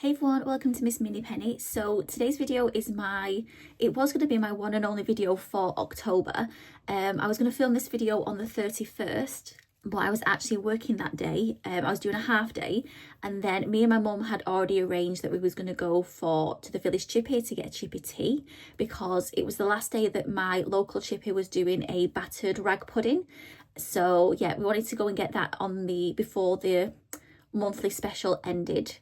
Hey everyone, welcome to Miss Mini Penny. So today's video is it was going to be my one and only video for October. I was going to film this video on the 31st, but I was actually working that day. I was doing a half day, and then me and my mum had already arranged that we was going to go to the village chippy to get a chippy tea, because it was the last day that my local chippy was doing a battered rag pudding. So yeah, we wanted to go and get that before the monthly special ended.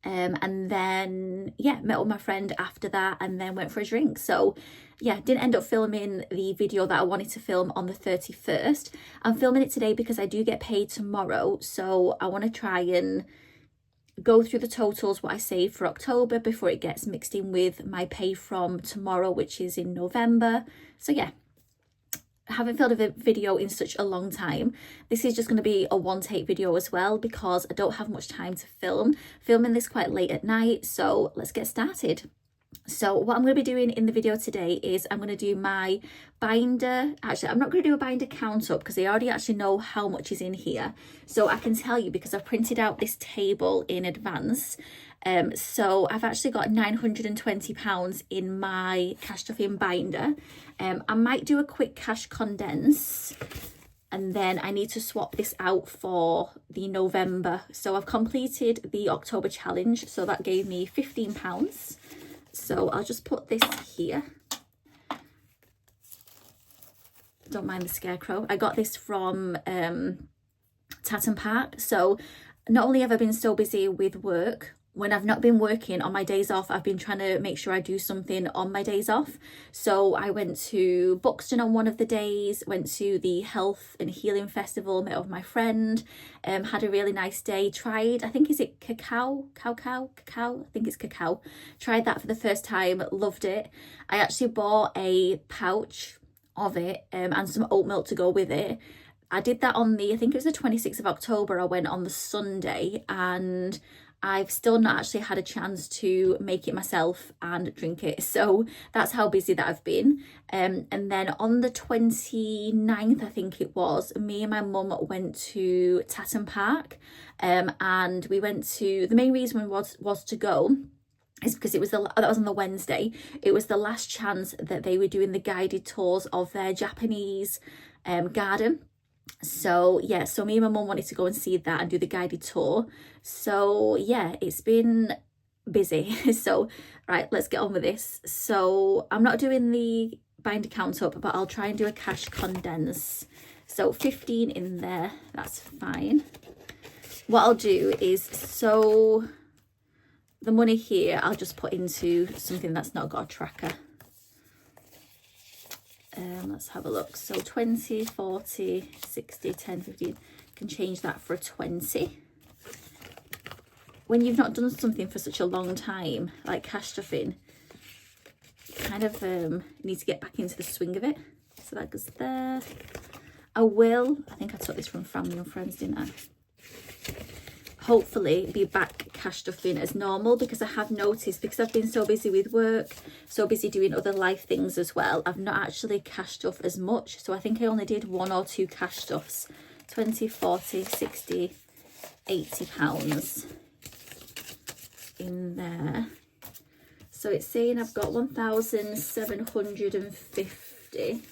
And then yeah, met with my friend after that and then went for a drink. So yeah, didn't end up filming the video that I wanted to film on the 31st. I'm filming it today because I do get paid tomorrow, so I want to try and go through the totals, what I saved for October, before it gets mixed in with my pay from tomorrow, which is in November. So yeah, I haven't filmed a video in such a long time. This is just going to be a one take video as well, because I don't have much time to filming this quite late at night. So let's get started. So what I'm going to be doing in the video today is I'm going to do my binder. Actually, I'm not going to do a binder count up because I already actually know how much is in here. So I can tell you because I've printed out this table in advance. So I've actually got £920 in my cash stuffing binder. I might do a quick cash condense, and then I need to swap this out for the November. So I've completed the October challenge, so that gave me £15. So I'll just put this here. Don't mind the scarecrow. I got this from Tatton Park. So not only have I been so busy with work, when I've not been working on my days off, I've been trying to make sure I do something on my days off. So I went to Buxton on one of the days, went to the Health and Healing Festival, met with my friend, had a really nice day, tried, I think, is it cacao? I think it's cacao. Tried that for the first time, loved it. I actually bought a pouch of it and some oat milk to go with it. I did that on I think it was the 26th of October. I went on the Sunday, and I've still not actually had a chance to make it myself and drink it. So that's how busy that I've been. And then on the 29th, I think it was, me and my mum went to Tatton Park. And we went to, the main reason was to go is because that was on the Wednesday. It was the last chance that they were doing the guided tours of their Japanese garden. So yeah, so me and my mum wanted to go and see that and do the guided tour. So yeah, it's been busy. So right, let's get on with this. So I'm not doing the binder count up, but I'll try and do a cash condense. So 15 in there, that's fine. What I'll do is, so the money here I'll just put into something that's not got a tracker. Let's have a look. So 20, 40, 60, 10, 15. Can change that for a 20. When you've not done something for such a long time, like cash stuffing, you kind of need to get back into the swing of it. So that goes there. I think I took this from Family and Friends, didn't I? Hopefully be back cash stuffing as normal, because I have noticed, because I've been so busy with work, so busy doing other life things as well, I've not actually cash stuffed as much. So I think I only did 1 or 2 cash stuffs. 20, 40, 60, 80 pounds in there. So it's saying I've got 1,750.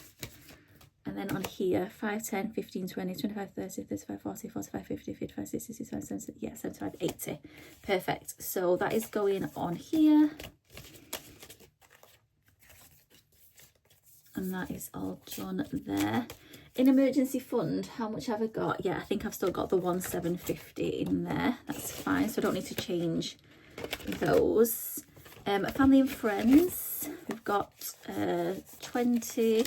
And then on here, 5, 10, 15, 20, 25, 30, 35, 40, 45, 50, 55, 60, 65, 70, yeah, 75, 80. Perfect. So that is going on here. And that is all done there. In emergency fund, how much have I got? Yeah, I think I've still got the 1,750 in there. That's fine. So I don't need to change those. Family and friends, we've got 20...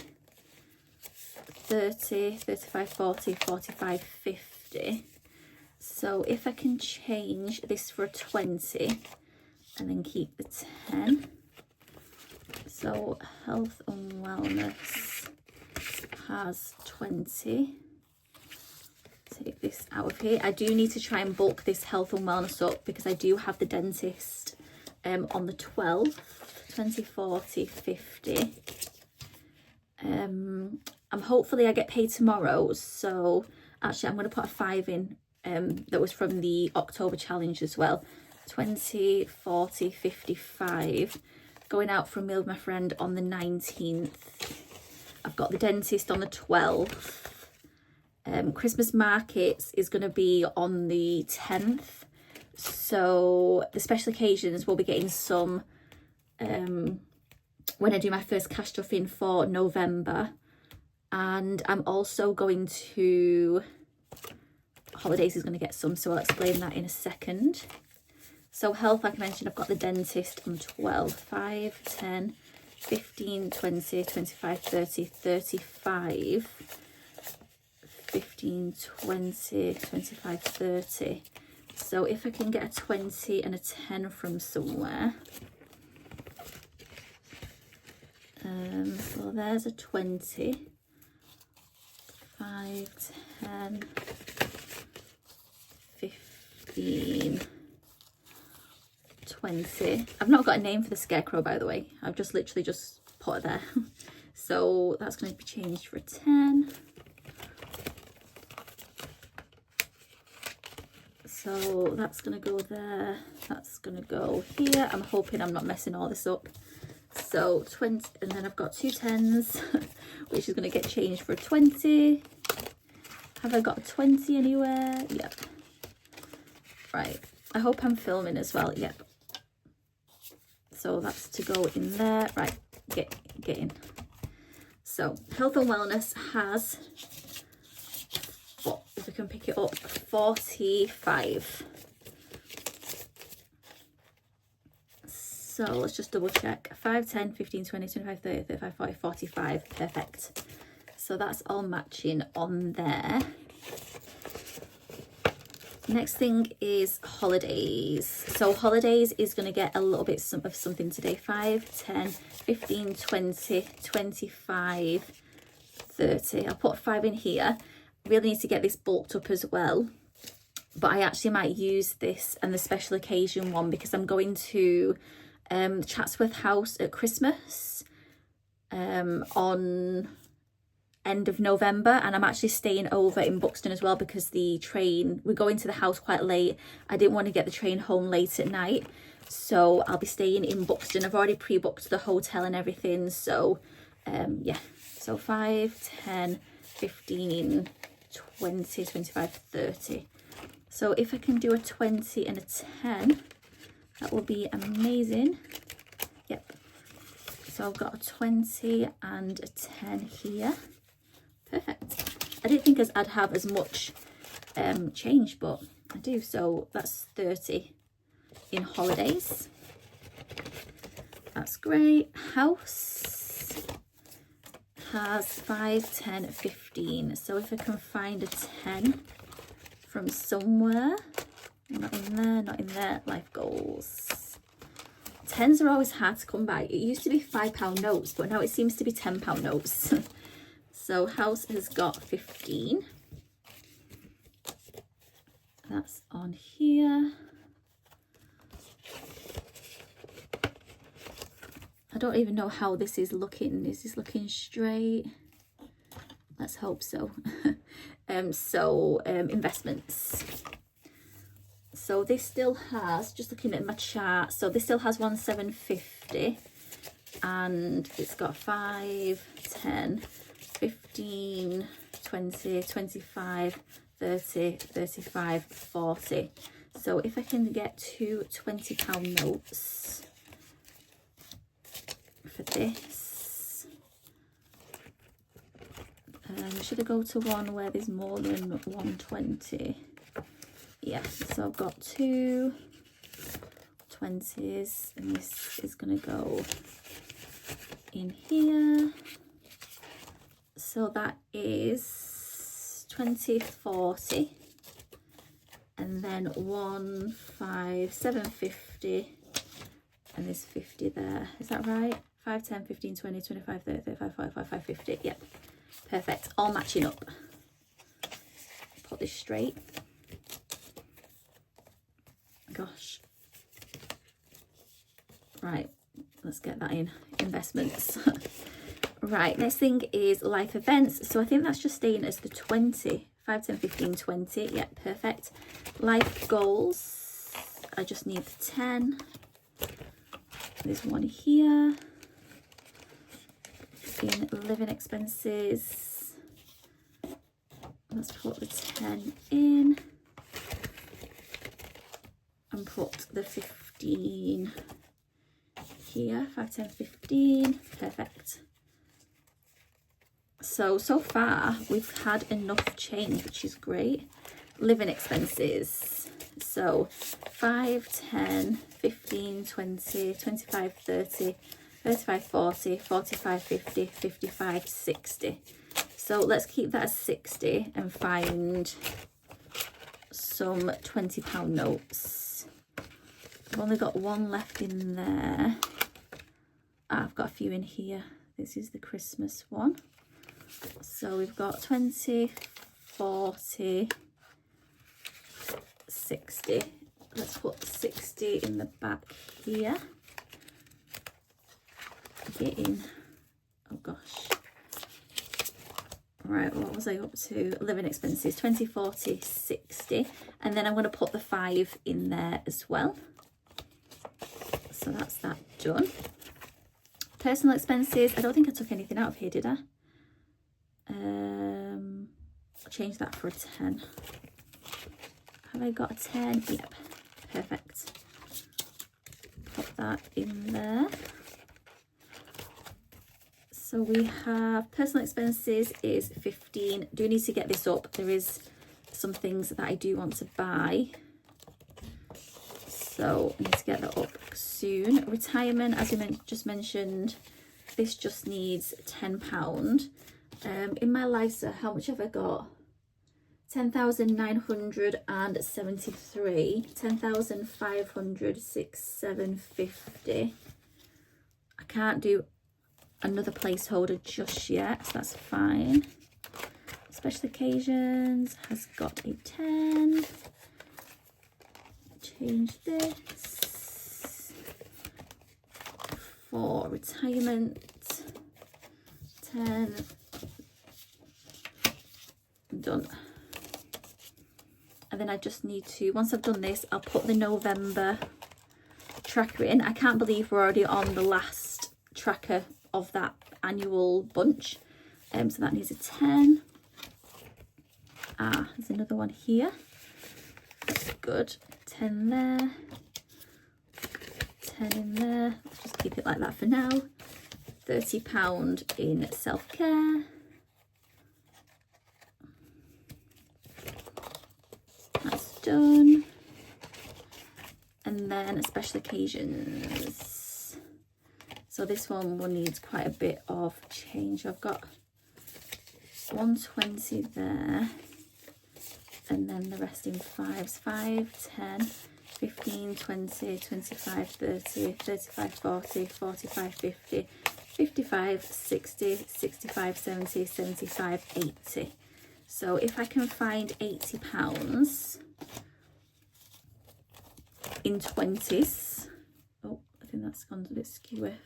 30, 35, 40, 45, 50. So if I can change this for a 20 and then keep the 10. So health and wellness has 20. Take this out of here. I do need to try and bulk this health and wellness up, because I do have the dentist on the 12th. 20, 40, 50. Hopefully I get paid tomorrow, so actually I'm going to put a 5 in that was from the October challenge as well. 20, 40, 55. Going out for a meal with my friend on the 19th. I've got the dentist on the 12th. Christmas markets is going to be on the 10th. So the special occasions will be getting some when I do my first cash stuffing for November. And I'm also going to, holidays is going to get some, so I'll explain that in a second. So health, like I mentioned, I've got the dentist on 12, 5, 10, 15, 20, 25, 30, 35, 15, 20, 25, 30. So if I can get a 20 and a 10 from somewhere. Well, there's a 20. 5, 10, 15, 20. I've not got a name for the scarecrow, by the way. I've just literally just put it there. So that's going to be changed for a 10. So that's going to go there. That's going to go here. I'm hoping I'm not messing all this up. So 20, and then I've got 2 10s, which is going to get changed for a 20. Have I got a 20 anywhere? Yep. Right. I hope I'm filming as well. Yep. So that's to go in there. Right. Get in. So health and wellness has, what, if we can pick it up, 45. So let's just double check. 5, 10, 15, 20, 25, 30, 35, 40, 45. Perfect. So that's all matching on there. Next thing is holidays. So holidays is going to get a little bit of something today. 5, 10, 15, 20, 25, 30. I'll put 5 in here. Really need to get this bulked up as well. But I actually might use this and the special occasion one because I'm going to Chatsworth House at Christmas on end of November, and I'm actually staying over in Buxton as well because the train, we're going to the house quite late. I didn't want to get the train home late at night, so I'll be staying in Buxton. I've already pre-booked the hotel and everything, so yeah. So 5, 10, 15, 20, 25, 30. So if I can do a 20 and a 10, that will be amazing. Yep. So I've got a 20 and a 10 here. Perfect. I didn't think I'd have as much change, but I do. So that's 30 in holidays. That's great. House has 5, 10, 15. So if I can find a 10 from somewhere, not in there, not in there. Life goals. 10s are always hard to come by. It used to be £5 notes, but now it seems to be £10 notes. So house has got 15. That's on here. I don't even know how this is looking. Is this looking straight? Let's hope so. Investments. So this still has, just looking at my chart, so this still has 1,750, and it's got 5, 10, 15, 20, 25, 30, 35, 40. So if I can get 2 £20 notes for this, should I go to one where there's more than 120? Yeah, so I've got 2 20s, and this is going to go in here. So that is 20, 40, and then 1, 5, 750, and there's 50 there. Is that right? 5, 10, 15, 20, 25, 30, 35, 45, 5, 50. Yep, perfect. All matching up. Put this straight. Gosh. Right, let's get that in. Investments. Right, next thing is life events. So I think that's just staying as the 20. 5, 10, 15, 20. Yeah, perfect. Life goals. I just need 10. There's one here. In living expenses, let's put the 10 in and put the 15 here. 5, 10, 15. Perfect. So far we've had enough change, which is great. Living expenses, so 5, 10, 15, 20, 25, 30, 35, 40, 45, 50, 55, 60. So let's keep that as 60 and find some £20 notes. I've only got one left in there. I've got a few in here. This is the Christmas one. So we've got 20, 40, 60. Let's put 60 in the back here. Get in. Oh gosh. Right, what was I up to? Living expenses, 20, 40, 60. And then I'm going to put the 5 in there as well. So that's that done. Personal expenses, I don't think I took anything out of here, did I? I'll change that for a 10. Have I got a 10? Yep, perfect. Put that in there. So we have personal expenses is 15. Do need to get this up. There is some things that I do want to buy. So I need to get that up soon. Retirement, as we just mentioned, this just needs £10. In my LISA, how much have I got? 10,973, 10,500, 6,750. I can't do another placeholder just yet, so that's fine. Special occasions has got a 10. Change this for retirement. 10. Done. And then I just need to, once I've done this, I'll put the November tracker in. I can't believe we're already on the last tracker of that annual bunch. So that needs a 10. There's another one here. That's good. 10 there. 10 in there. Let's just keep it like that for now. £30 in self-care. That's done. And then special occasions. So this one will need quite a bit of change. I've got 120 there. And then the rest in 5s. 5, 10, 15, 20, 25, 30, 35, 40, 45, 50, 55, 60, 65, 70, 75, 80. So if I can find £80 in 20s, oh, I think that's gone a bit skewy.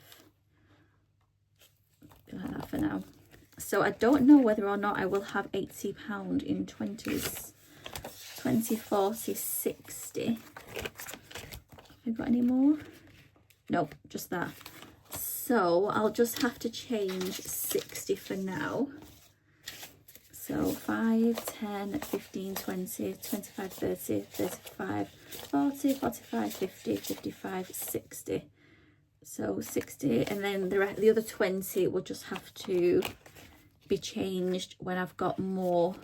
Like that for now. So I don't know whether or not I will have £80 in 20s. 20, 40, 60. Have I got any more? Nope, just that. So I'll just have to change 60 for now. So 5, 10, 15, 20, 25, 30, 35, 40, 45, 50, 55, 60. So 60, and then the other 20 will just have to be changed when I've got more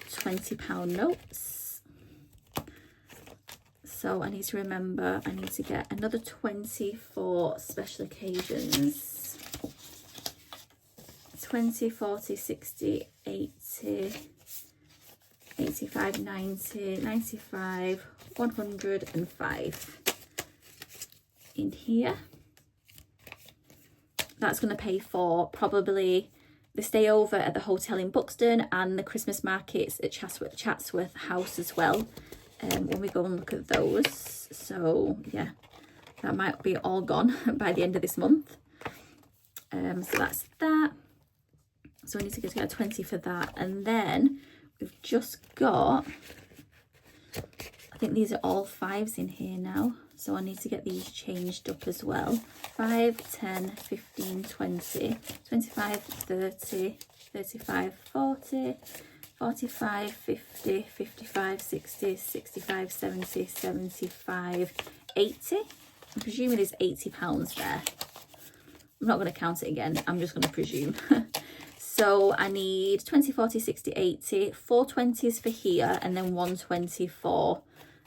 £20 notes. So I need to remember I need to get another 20 for special occasions. 20, 40, 60, 80, 85, 90, 95, 105 in here. That's going to pay for probably the stay over at the hotel in Buxton and the Christmas markets at Chatsworth House as well, when we go and look at those. So yeah, that might be all gone by the end of this month. So that's that. So I need to get a 20 for that. And then we've just got think these are all 5s in here now, so I need to get these changed up as well. 5, 10, 15, 20, 25, 30, 35, 40, 45, 50, 55, 60, 65, 70, 75, 80. I'm presuming there's £80 there. I'm not going to count it again, I'm just going to presume. So I need 20, 40, 60, 80, 4 20s for here, and then 120 for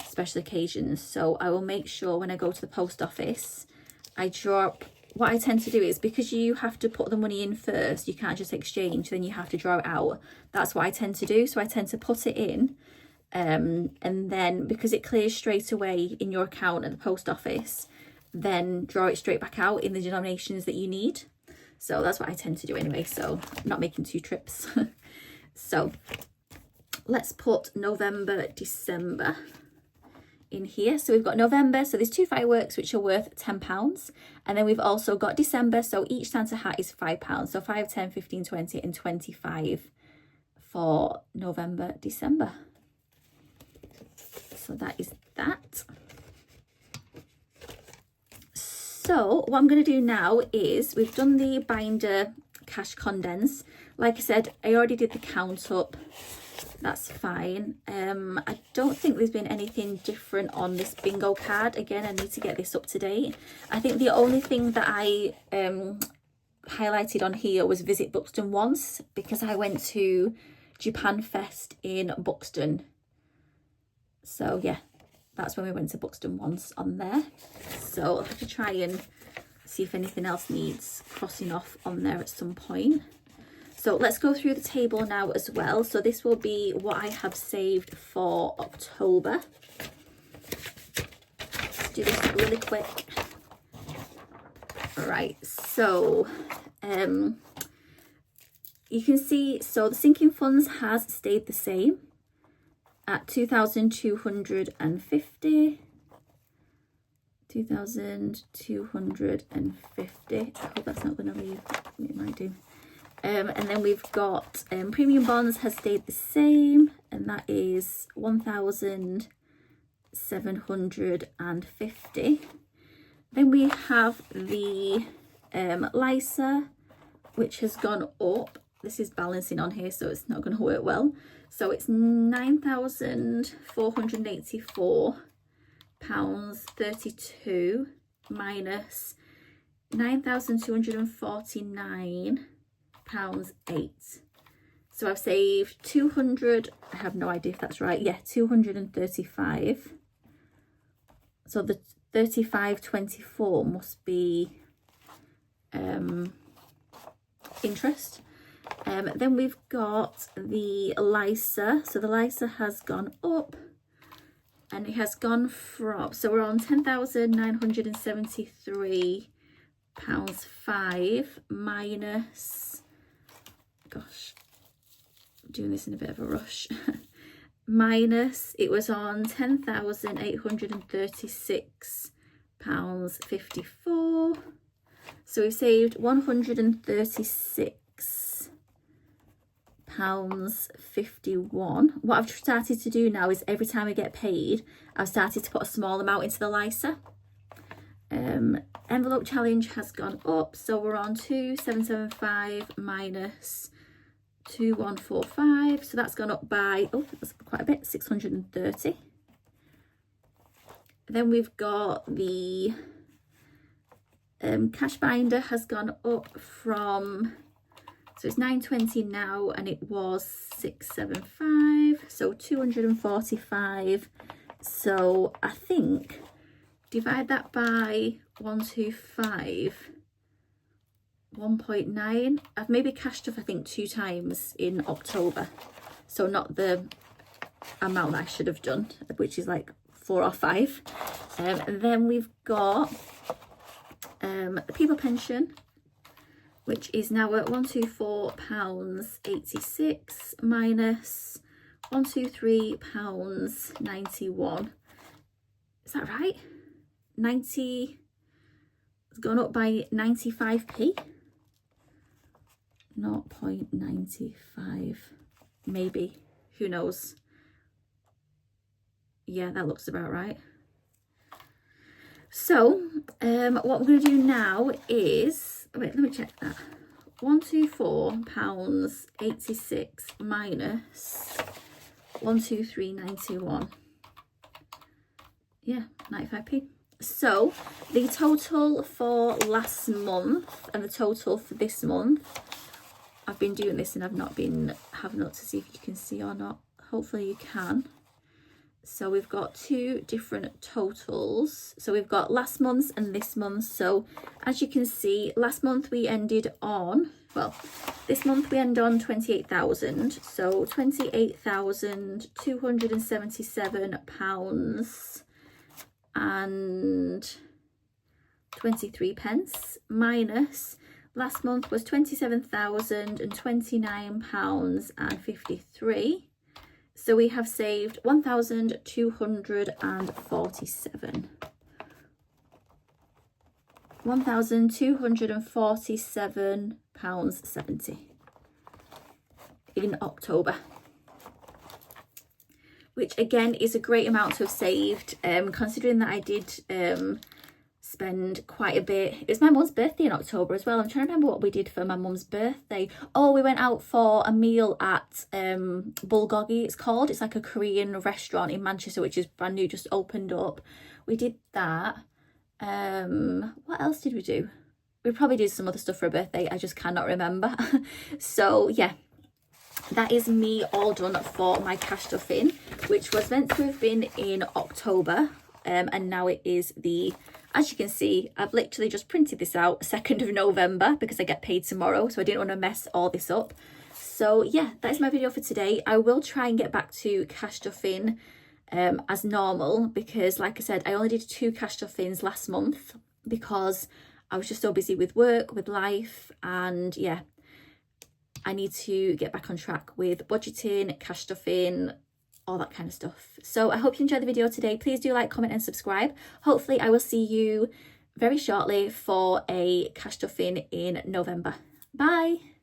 special occasions. So I will make sure when I go to the post office, I draw up. What I tend to do is, because you have to put the money in first, you can't just exchange, then you have to draw it out. That's what I tend to do. So I tend to put it in, and then because it clears straight away in your account at the post office, then draw it straight back out in the denominations that you need. So that's what I tend to do anyway, so I'm not making 2 trips. So let's put November, December in here. So we've got November, so there's 2 fireworks which are worth £10, and then we've also got December, so each Santa hat is £5, so 5, 10, 15, 20 and 25 for November, December. So that is that. So what I'm going to do now is, we've done the binder cash condense. Like I said, I already did the count up. That's fine. I don't think there's been anything different on this bingo card. Again, I need to get this up to date. I think the only thing that I highlighted on here was visit Buxton once, because I went to Japan Fest in Buxton. So yeah, that's when we went to Buxton once on there. So I'll have to try and see if anything else needs crossing off on there at some point. So let's go through the table now as well. So this will be what I have saved for October. Let's do this really quick. All right, so you can see, so the sinking funds has stayed the same at 2,250. 2,250. I hope that's not going to leave. It might do. And then we've got premium bonds has stayed the same, and that is 1,750. Then we have the LISA, which has gone up. This is balancing on here, so it's not going to work well. So it's £9,484.32 minus £9,249.08. So I've saved 200. I have no idea if that's right. Yeah, 235. So the 35.24 must be interest. Then we've got the LISA. So the LISA has gone up, and it has gone from, so we're on £10,973.5 minus, gosh, I'm doing this in a bit of a rush, minus, it was on £10,836.54. So we've saved £136.51. What I've started to do now is every time I get paid, I've started to put a small amount into the LISA. Envelope challenge has gone up, so we're on 2,775 minus 2,145, so that's gone up by, oh, that's quite a bit, 630. Then we've got the cash binder has gone up from, so it's 920 now, and it was 675, so 245. So I think divide that by 125, 1.9. I've maybe cashed off, I think, 2 times in October, so not the amount that I should have done, which is like 4 or 5. And then we've got the people pension, which is now at £124.86 minus £123.91. Is that right? 90, it's gone up by 95p. 0.95, maybe, who knows. Yeah, that looks about right. So what we're going to do now is, wait, let me check that. £124.86 minus 123.91. Yeah, 95p. So the total for last month and the total for this month, I've been doing this and I've not been having a look to see if you can see or not. Hopefully you can. So we've got two different totals. So we've got last month's and this month's. So as you can see, last month we ended on, well, this month we end on 28,000. So £28,277 and 23 pence minus last month was £27,029 and 53. So we have saved 1,247. £1,247.70 in October. Which again is a great amount to have saved, considering that I did spend quite a bit. It was my mum's birthday in October as well. I'm trying to remember what we did for my mum's birthday. Oh, we went out for a meal at Bulgogi, it's called. It's like a Korean restaurant in Manchester, which is brand new, just opened up. We did that. What else did we do? We probably did some other stuff for a birthday, I just cannot remember. So yeah, that is me all done for my cash stuffing, which was meant to have been in October, and now it is the, as you can see, I've literally just printed this out 2nd of November because I get paid tomorrow, so I didn't want to mess all this up. So yeah, that is my video for today. I will try and get back to cash stuffing as normal, because like I said, I only did 2 cash stuffings last month because I was just so busy with work, with life, and yeah, I need to get back on track with budgeting, cash stuffing, all that kind of stuff. So I hope you enjoyed the video today. Please do like, comment and subscribe. Hopefully I will see you very shortly for a cash stuffing in November. Bye.